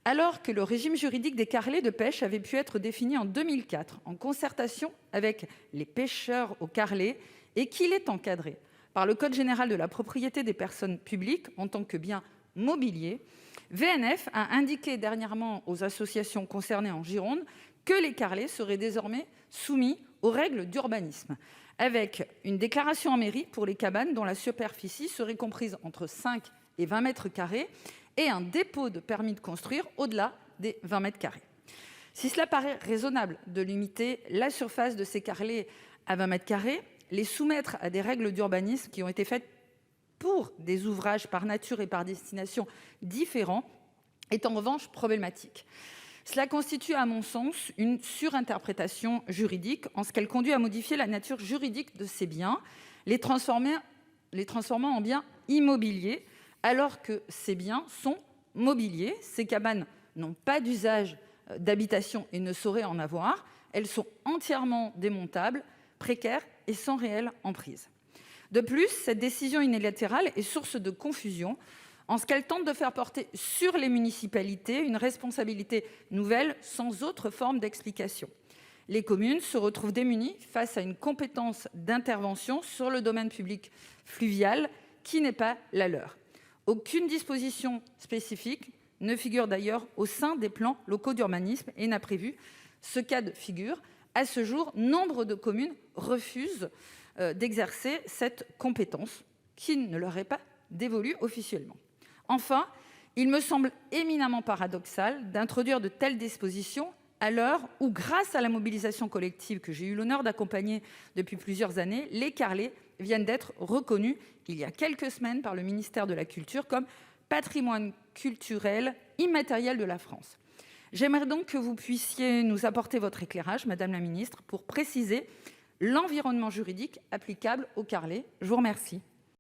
Alors que le régime juridique des carrelets de pêche avait pu être défini en 2004 en concertation avec les pêcheurs au carrelet et qu'il est encadré par le Code général de la propriété des personnes publiques en tant que bien mobilier, VNF a indiqué dernièrement aux associations concernées en Gironde que les carrelets seraient désormais soumis aux règles d'urbanisme, avec une déclaration en mairie pour les cabanes dont la superficie serait comprise entre 5 et 20 mètres carrés et un dépôt de permis de construire au-delà des 20 mètres carrés. Si cela paraît raisonnable de limiter la surface de ces carrelets à 20 mètres carrés, les soumettre à des règles d'urbanisme qui ont été faites pour des ouvrages par nature et par destination différents est en revanche problématique. Cela constitue, à mon sens, une surinterprétation juridique en ce qu'elle conduit à modifier la nature juridique de ces biens, les transformant en biens immobiliers, alors que ces biens sont mobiliers. Ces cabanes n'ont pas d'usage d'habitation et ne sauraient en avoir. Elles sont entièrement démontables, précaires et sans réelle emprise. De plus, cette décision unilatérale est source de confusion en ce qu'elle tente de faire porter sur les municipalités une responsabilité nouvelle sans autre forme d'explication. Les communes se retrouvent démunies face à une compétence d'intervention sur le domaine public fluvial qui n'est pas la leur. Aucune disposition spécifique ne figure d'ailleurs au sein des plans locaux d'urbanisme et n'a prévu ce cas de figure. À ce jour, nombre de communes refusent d'exercer cette compétence qui ne leur est pas dévolue officiellement. Enfin, il me semble éminemment paradoxal d'introduire de telles dispositions à l'heure où, grâce à la mobilisation collective que j'ai eu l'honneur d'accompagner depuis plusieurs années, les carrelets viennent d'être reconnus il y a quelques semaines par le ministère de la Culture comme patrimoine culturel immatériel de la France. J'aimerais donc que vous puissiez nous apporter votre éclairage, Madame la Ministre, pour préciser l'environnement juridique applicable aux carrelets. Je vous remercie.